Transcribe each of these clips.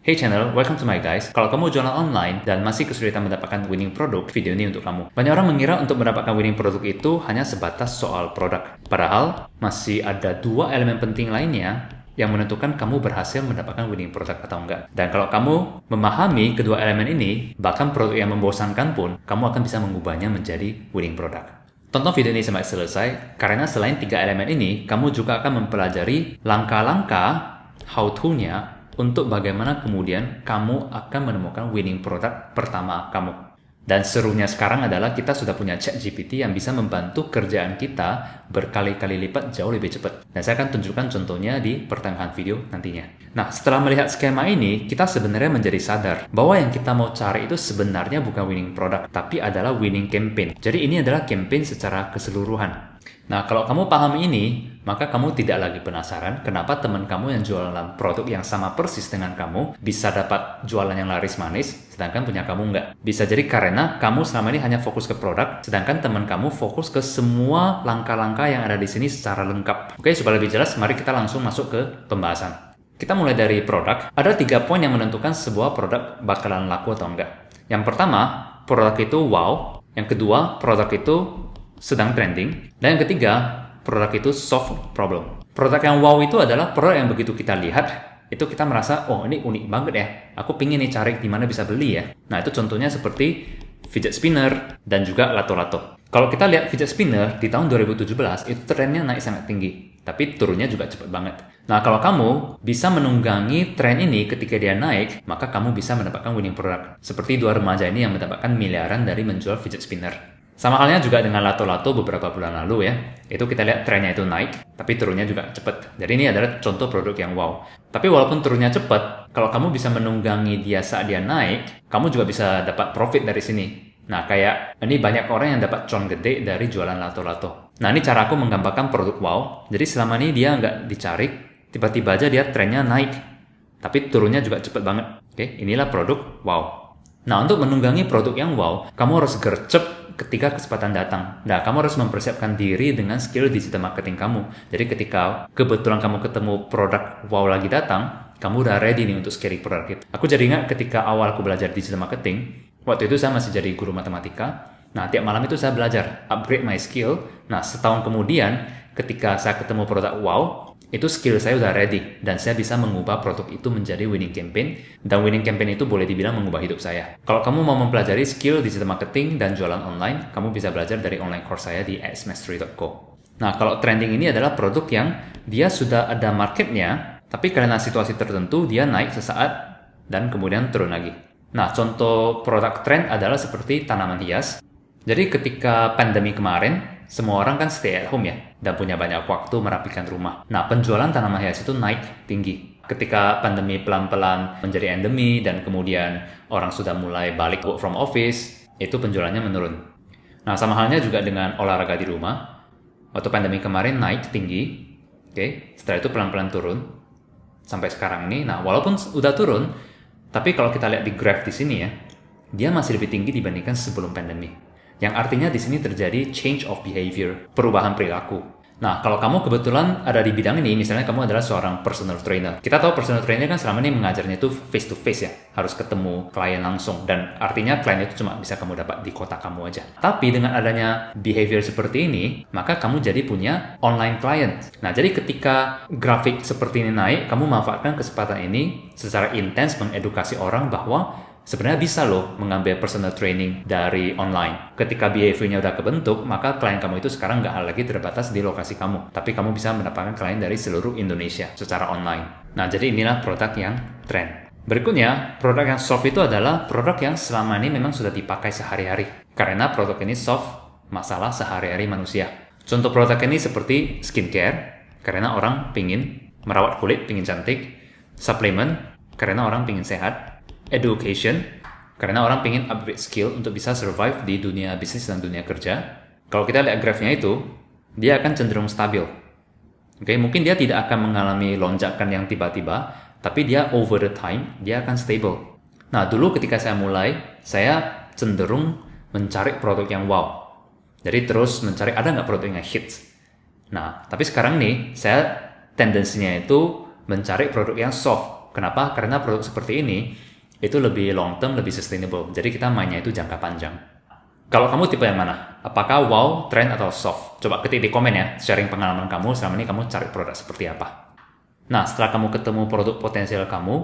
Hey channel, welcome to my guys. Kalau kamu jualan online dan masih kesulitan mendapatkan winning produk, video ini untuk kamu. Banyak orang mengira untuk mendapatkan winning produk itu hanya sebatas soal produk. Padahal, masih ada dua elemen penting lainnya yang menentukan kamu berhasil mendapatkan winning produk atau enggak. Dan kalau kamu memahami kedua elemen ini, bahkan produk yang membosankan pun, kamu akan bisa mengubahnya menjadi winning produk. Tonton video ini sampai selesai, karena selain tiga elemen ini, kamu juga akan mempelajari langkah-langkah how to-nya untuk bagaimana kemudian kamu akan menemukan winning product pertama kamu. Dan serunya sekarang adalah kita sudah punya ChatGPT yang bisa membantu kerjaan kita berkali-kali lipat jauh lebih cepat. Dan saya akan tunjukkan contohnya di pertengahan video nantinya. Nah, setelah melihat skema ini, kita sebenarnya menjadi sadar bahwa yang kita mau cari itu sebenarnya bukan winning product, tapi adalah winning campaign. Jadi ini adalah campaign secara keseluruhan. Nah, kalau kamu paham ini, maka kamu tidak lagi penasaran kenapa teman kamu yang jualan produk yang sama persis dengan kamu bisa dapat jualan yang laris manis, sedangkan punya kamu enggak. Bisa jadi karena kamu selama ini hanya fokus ke produk, sedangkan teman kamu fokus ke semua langkah-langkah yang ada di sini secara lengkap. Oke, supaya lebih jelas, mari kita langsung masuk ke pembahasan. Kita mulai dari produk. Ada 3 poin yang menentukan sebuah produk bakalan laku atau enggak. Yang pertama, produk itu wow. Yang kedua, produk itu sedang trending. Dan yang ketiga, produk itu solve problem. Produk yang wow itu adalah produk yang begitu kita lihat, itu kita merasa, oh ini unik banget ya, aku pingin nih cari di mana bisa beli ya. Nah, itu contohnya seperti fidget spinner dan juga lato-lato. Kalau kita lihat fidget spinner di tahun 2017, itu trennya naik sangat tinggi, tapi turunnya juga cepat banget. Nah, kalau kamu bisa menunggangi tren ini ketika dia naik, maka kamu bisa mendapatkan winning product. Seperti dua remaja ini yang mendapatkan miliaran dari menjual fidget spinner. Sama halnya juga dengan lato-lato beberapa bulan lalu ya. Itu kita lihat trennya itu naik, tapi turunnya juga cepat. Jadi ini adalah contoh produk yang wow. Tapi walaupun turunnya cepat, kalau kamu bisa menunggangi dia saat dia naik, kamu juga bisa dapat profit dari sini. Nah, kayak ini banyak orang yang dapat cuan gede dari jualan lato-lato. Nah, ini cara aku menggambarkan produk wow. Jadi selama ini dia nggak dicari, tiba-tiba aja dia trennya naik. Tapi turunnya juga cepat banget. Oke, inilah produk wow. Nah, untuk menunggangi produk yang wow, kamu harus gercep ketika kesempatan datang. Nah, kamu harus mempersiapkan diri dengan skill digital marketing kamu. Jadi ketika kebetulan kamu ketemu produk wow lagi datang, kamu udah ready nih untuk scaling produk itu. Aku jadi ingat ketika awal aku belajar digital marketing, waktu itu saya masih jadi guru matematika. Nah, tiap malam itu saya belajar, upgrade my skill. Nah, setahun kemudian ketika saya ketemu produk wow, itu skill saya udah ready dan saya bisa mengubah produk itu menjadi winning campaign, dan winning campaign itu boleh dibilang mengubah hidup saya. Kalau kamu mau mempelajari skill digital marketing dan jualan online, kamu bisa belajar dari online course saya di adsmastery.co. Nah, kalau trending ini adalah produk yang dia sudah ada marketnya, tapi karena situasi tertentu dia naik sesaat dan kemudian turun lagi. Nah, contoh produk trend adalah seperti tanaman hias. Jadi ketika pandemi kemarin, semua orang kan stay at home ya, dan punya banyak waktu merapikan rumah. Nah, penjualan tanaman hias itu naik tinggi. Ketika pandemi pelan-pelan menjadi endemi, dan kemudian orang sudah mulai balik work from office, itu penjualannya menurun. Nah, sama halnya juga dengan olahraga di rumah. Waktu pandemi kemarin naik tinggi, setelah itu pelan-pelan turun, sampai sekarang ini. Nah, walaupun udah turun, tapi kalau kita lihat di graph di sini ya, dia masih lebih tinggi dibandingkan sebelum pandemi. Yang artinya di sini terjadi change of behavior, perubahan perilaku. Nah, kalau kamu kebetulan ada di bidang ini, misalnya kamu adalah seorang personal trainer. Kita tahu personal trainer kan selama ini mengajarnya itu face to face ya, harus ketemu klien langsung. Dan artinya klien itu cuma bisa kamu dapat di kota kamu aja. Tapi dengan adanya behavior seperti ini, maka kamu jadi punya online client. Nah, jadi ketika grafik seperti ini naik, kamu manfaatkan kesempatan ini secara intens mengedukasi orang bahwa sebenarnya bisa loh mengambil personal training dari online. Ketika behavior-nya udah kebentuk, maka klien kamu itu sekarang nggak lagi terbatas di lokasi kamu. Tapi kamu bisa mendapatkan klien dari seluruh Indonesia secara online. Nah, jadi inilah produk yang trend. Berikutnya, produk yang soft itu adalah produk yang selama ini memang sudah dipakai sehari-hari. Karena produk ini solve masalah sehari-hari manusia. Contoh produk ini seperti skincare, karena orang pingin merawat kulit, pingin cantik. Supplement, karena orang pingin sehat. Education, karena orang pengen upgrade skill untuk bisa survive di dunia bisnis dan dunia kerja. Kalau kita lihat grafnya itu, dia akan cenderung stabil. Mungkin dia tidak akan mengalami lonjakan yang tiba-tiba, tapi dia over the time, dia akan stable. Nah, dulu ketika saya mulai, saya cenderung mencari produk yang wow. Jadi terus mencari ada nggak produk yang hits. Nah, tapi sekarang nih, saya tendensinya itu mencari produk yang soft. Kenapa? Karena produk seperti ini itu lebih long term, lebih sustainable. Jadi kita mainnya itu jangka panjang. Kalau kamu tipe yang mana? Apakah wow, trend, atau soft? Coba ketik di komen ya, sharing pengalaman kamu selama ini kamu cari produk seperti apa. Nah, setelah kamu ketemu produk potensial kamu,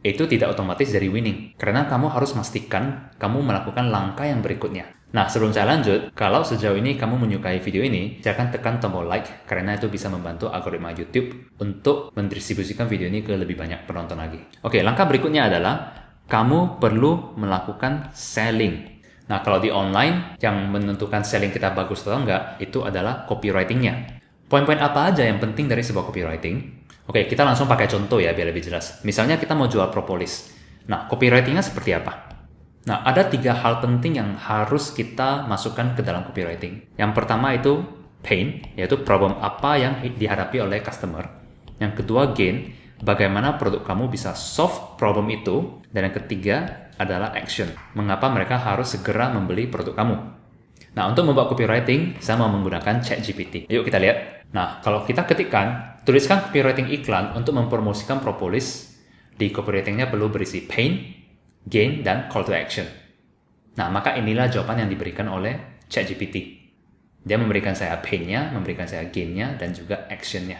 itu tidak otomatis dari winning. Karena kamu harus memastikan kamu melakukan langkah yang berikutnya. Nah, sebelum saya lanjut, kalau sejauh ini kamu menyukai video ini, silakan tekan tombol like, karena itu bisa membantu algoritma YouTube untuk mendistribusikan video ini ke lebih banyak penonton lagi. Oke, langkah berikutnya adalah kamu perlu melakukan selling. Nah, kalau di online, yang menentukan selling kita bagus atau enggak, itu adalah copywriting-nya. Poin-poin apa aja yang penting dari sebuah copywriting? Oke, kita langsung pakai contoh ya, biar lebih jelas. Misalnya kita mau jual propolis. Nah, copywriting-nya seperti apa? Nah, ada 3 hal penting yang harus kita masukkan ke dalam copywriting. Yang pertama itu pain, yaitu problem apa yang dihadapi oleh customer. Yang kedua gain, bagaimana produk kamu bisa solve problem itu. Dan yang ketiga adalah action, mengapa mereka harus segera membeli produk kamu. Nah, untuk membuat copywriting, saya mau menggunakan ChatGPT. Yuk kita lihat. Nah, kalau kita ketikkan, tuliskan copywriting iklan untuk mempromosikan propolis. Di copywritingnya perlu berisi pain, gain, dan call to action. Nah, maka inilah jawaban yang diberikan oleh ChatGPT. Dia memberikan saya pain-nya, memberikan saya gain-nya, dan juga action-nya.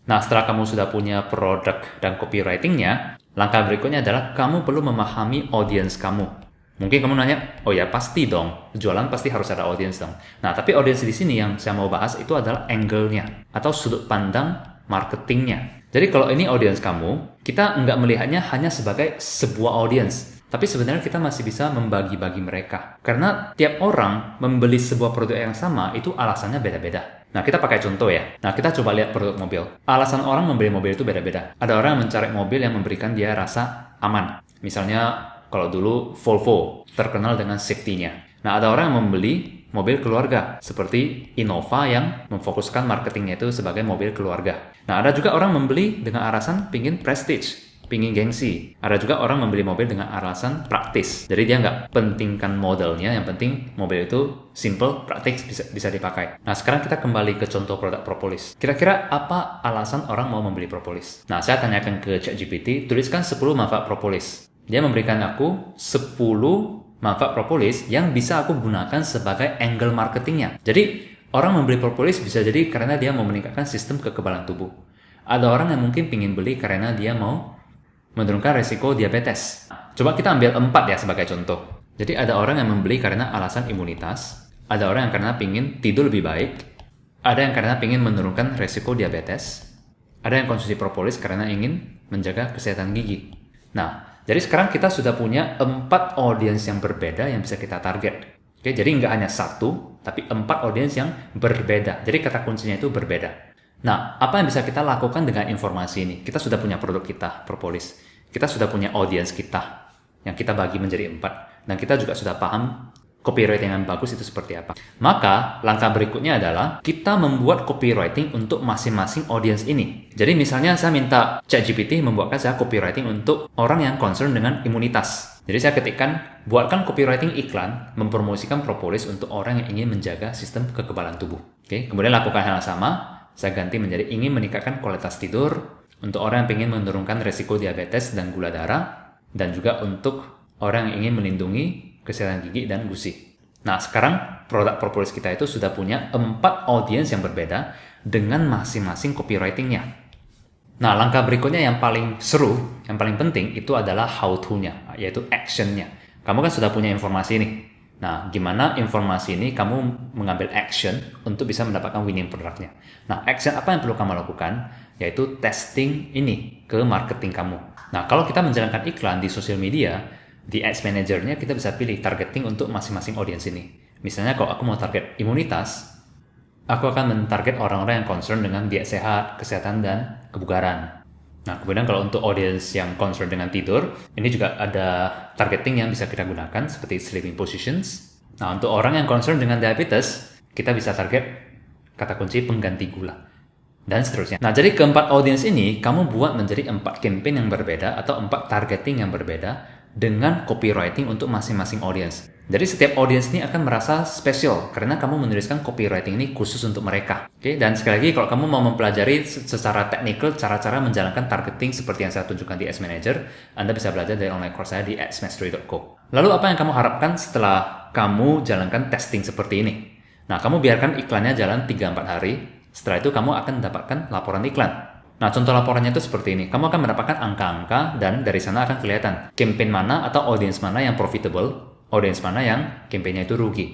Nah, setelah kamu sudah punya produk dan copywriting-nya, langkah berikutnya adalah kamu perlu memahami audience kamu. Mungkin kamu nanya, oh ya pasti dong, jualan pasti harus ada audience dong. Nah, tapi audience di sini yang saya mau bahas itu adalah angle-nya atau sudut pandang marketingnya. Jadi kalau ini audience kamu, kita nggak melihatnya hanya sebagai sebuah audience. Tapi sebenarnya kita masih bisa membagi-bagi mereka. Karena tiap orang membeli sebuah produk yang sama itu alasannya beda-beda. Nah, kita pakai contoh ya. Nah, kita coba lihat produk mobil. Alasan orang membeli mobil itu beda-beda. Ada orang yang mencari mobil yang memberikan dia rasa aman. Misalnya, kalau dulu Volvo terkenal dengan safety-nya. Nah, ada orang yang membeli mobil keluarga, seperti Innova yang memfokuskan marketingnya itu sebagai mobil keluarga. Nah, ada juga orang membeli dengan alasan pingin prestige, pingin gengsi. Ada juga orang membeli mobil dengan alasan praktis. Jadi dia nggak pentingkan modelnya, yang penting mobil itu simple, praktis, bisa dipakai. Nah, sekarang kita kembali ke contoh produk propolis. Kira-kira apa alasan orang mau membeli propolis? Nah, saya tanyakan ke ChatGPT, tuliskan 10 manfaat propolis. Dia memberikan aku 10 manfaat propolis yang bisa aku gunakan sebagai angle marketingnya. Jadi, orang membeli propolis bisa jadi karena dia mau meningkatkan sistem kekebalan tubuh. Ada orang yang mungkin pingin beli karena dia mau menurunkan resiko diabetes. Coba kita ambil 4 ya sebagai contoh. Jadi ada orang yang membeli karena alasan imunitas, ada orang yang karena pingin tidur lebih baik, ada yang karena pingin menurunkan resiko diabetes, ada yang konsumsi propolis karena ingin menjaga kesehatan gigi. Nah, jadi sekarang kita sudah punya 4 audience yang berbeda yang bisa kita target. Oke, jadi nggak hanya 1, tapi 4 audience yang berbeda. Jadi kata kuncinya itu berbeda. Nah, apa yang bisa kita lakukan dengan informasi ini? Kita sudah punya produk kita, propolis. Kita sudah punya audience kita, yang kita bagi menjadi 4. Dan kita juga sudah paham copywriting yang bagus itu seperti apa. Maka, langkah berikutnya adalah kita membuat copywriting untuk masing-masing audience ini. Jadi misalnya saya minta ChatGPT membuatkan saya copywriting untuk orang yang concern dengan imunitas. Jadi saya ketikkan, buatkan copywriting iklan mempromosikan propolis untuk orang yang ingin menjaga sistem kekebalan tubuh. Oke, kemudian lakukan hal yang sama. Saya ganti menjadi ingin meningkatkan kualitas tidur untuk orang yang ingin menurunkan resiko diabetes dan gula darah, dan juga untuk orang yang ingin melindungi kesehatan gigi dan gusi. Nah, sekarang produk propolis kita itu sudah punya 4 audience yang berbeda dengan masing-masing copywriting-nya. Nah, langkah berikutnya yang paling seru, yang paling penting itu adalah how to-nya, yaitu action-nya. Kamu kan sudah punya informasi ini. Nah, gimana informasi ini kamu mengambil action untuk bisa mendapatkan winning produknya. Nah, action apa yang perlu kamu lakukan? Yaitu testing ini ke marketing kamu. Nah, kalau kita menjalankan iklan di sosial media, di Ads Manager-nya kita bisa pilih targeting untuk masing-masing audience ini. Misalnya kalau aku mau target imunitas, aku akan mentarget orang-orang yang concern dengan diet sehat, kesehatan, dan kebugaran. Nah, kemudian kalau untuk audience yang concern dengan tidur, ini juga ada targeting yang bisa kita gunakan seperti sleeping positions. Nah, untuk orang yang concern dengan diabetes, kita bisa target kata kunci pengganti gula, dan seterusnya. Nah, jadi keempat audience ini kamu buat menjadi 4 campaign yang berbeda atau 4 targeting yang berbeda dengan copywriting untuk masing-masing audience. Jadi setiap audience ini akan merasa spesial karena kamu menuliskan copywriting ini khusus untuk mereka. Oke, dan sekali lagi kalau kamu mau mempelajari secara teknikal cara-cara menjalankan targeting seperti yang saya tunjukkan di Ads Manager, Anda bisa belajar dari online course saya di adsmastery.co. Lalu apa yang kamu harapkan setelah kamu jalankan testing seperti ini? Nah, kamu biarkan iklannya jalan 3-4 hari. Setelah itu kamu akan mendapatkan laporan iklan. Nah, contoh laporannya itu seperti ini. Kamu akan mendapatkan angka-angka dan dari sana akan kelihatan campaign mana atau audience mana yang profitable, audience mana yang campaign-nya itu rugi.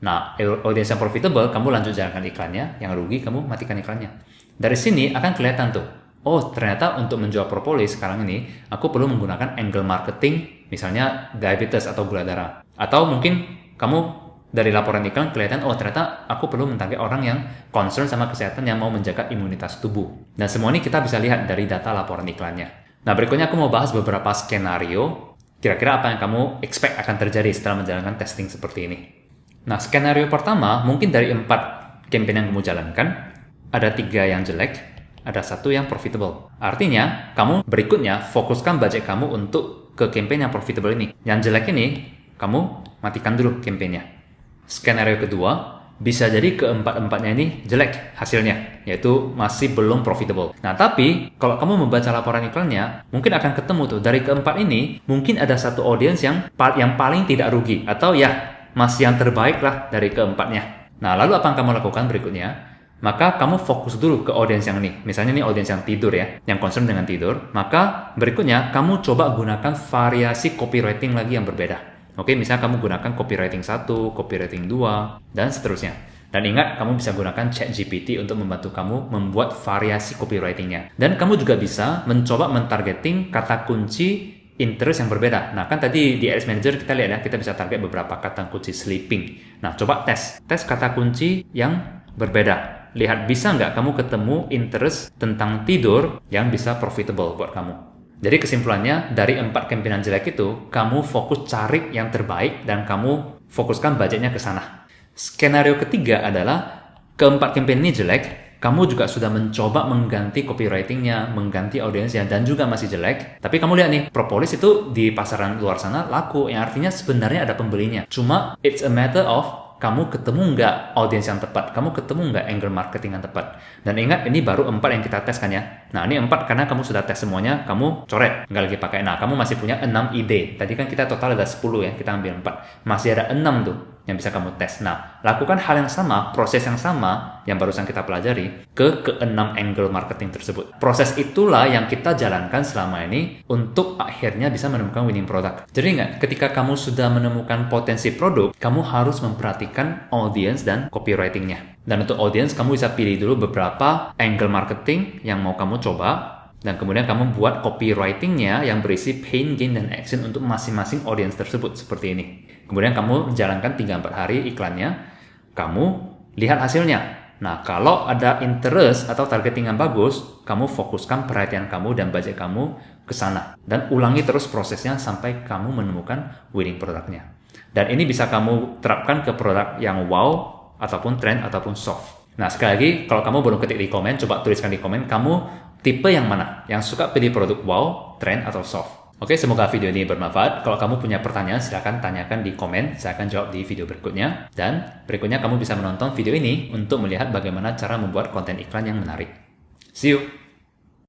Nah, audience yang profitable, kamu lanjut jalankan iklannya. Yang rugi, kamu matikan iklannya. Dari sini akan kelihatan tuh, oh ternyata untuk menjual propolis sekarang ini, aku perlu menggunakan angle marketing, misalnya diabetes atau gula darah. Atau mungkin kamu dari laporan iklan kelihatan, oh ternyata aku perlu mentarget orang yang concern sama kesehatan yang mau menjaga imunitas tubuh. Dan semua ini kita bisa lihat dari data laporan iklannya. Nah, berikutnya aku mau bahas beberapa skenario. Kira-kira apa yang kamu expect akan terjadi setelah menjalankan testing seperti ini. Nah, skenario pertama, mungkin dari 4 campaign yang kamu jalankan, ada 3 yang jelek, ada 1 yang profitable. Artinya, kamu berikutnya fokuskan budget kamu untuk ke campaign yang profitable ini. Yang jelek ini, kamu matikan dulu campaign-nya. Skenario kedua, bisa jadi keempat-empatnya ini jelek hasilnya, yaitu masih belum profitable. Nah, tapi kalau kamu membaca laporan iklannya, mungkin akan ketemu tuh dari keempat ini, mungkin ada satu audience yang paling tidak rugi, atau ya masih yang terbaik lah dari keempatnya. Nah, lalu apa yang kamu lakukan berikutnya? Maka kamu fokus dulu ke audience yang ini. Misalnya ini audience yang tidur ya, yang concern dengan tidur. Maka berikutnya kamu coba gunakan variasi copywriting lagi yang berbeda. Oke, misalnya kamu gunakan copywriting 1, copywriting 2, dan seterusnya. Dan ingat, kamu bisa gunakan ChatGPT untuk membantu kamu membuat variasi copywritingnya. Dan kamu juga bisa mencoba mentargeting kata kunci interest yang berbeda. Nah, kan tadi di Ads Manager kita lihat ya, kita bisa target beberapa kata kunci sleeping. Nah, coba tes kata kunci yang berbeda. Lihat bisa nggak kamu ketemu interest tentang tidur yang bisa profitable buat kamu. Jadi kesimpulannya, dari 4 campaign jelek itu, kamu fokus cari yang terbaik dan kamu fokuskan budgetnya ke sana. Skenario ketiga adalah, keempat campaign ini jelek, kamu juga sudah mencoba mengganti copywritingnya, mengganti audiensnya, dan juga masih jelek. Tapi kamu lihat nih, propolis itu di pasaran luar sana laku, yang artinya sebenarnya ada pembelinya. Cuma, it's a matter of kamu ketemu nggak audiens yang tepat, kamu ketemu nggak angle marketing yang tepat. Dan ingat, ini baru 4 yang kita tes kan ya. Nah, ini 4 karena kamu sudah tes semuanya, kamu coret, nggak lagi pakai. Nah, kamu masih punya 6 ide. Tadi kan kita total ada 10 ya, kita ambil 4. Masih ada 6 tuh yang bisa kamu tes. Nah, lakukan hal yang sama, proses yang sama yang barusan kita pelajari ke 6 angle marketing tersebut. Proses itulah yang kita jalankan selama ini untuk akhirnya bisa menemukan winning product. Jadi ingat, ketika kamu sudah menemukan potensi produk, kamu harus memperhatikan audience dan copywritingnya. Dan untuk audience, kamu bisa pilih dulu beberapa angle marketing yang mau kamu coba. Dan kemudian kamu buat copywritingnya yang berisi pain, gain, dan action untuk masing-masing audience tersebut seperti ini. Kemudian kamu jalankan 3-4 hari iklannya, kamu lihat hasilnya. Nah, kalau ada interest atau targeting yang bagus, kamu fokuskan perhatian kamu dan budget kamu ke sana. Dan ulangi terus prosesnya sampai kamu menemukan winning produknya. Dan ini bisa kamu terapkan ke produk yang wow, ataupun trend, ataupun soft. Nah, sekali lagi, kalau kamu belum ketik di komen, coba tuliskan di komen, kamu tipe yang mana? Yang suka pilih produk wow, trend, atau soft? Oke, semoga video ini bermanfaat. Kalau kamu punya pertanyaan, silahkan tanyakan di komen. Saya akan jawab di video berikutnya. Dan berikutnya kamu bisa menonton video ini untuk melihat bagaimana cara membuat konten iklan yang menarik. See you!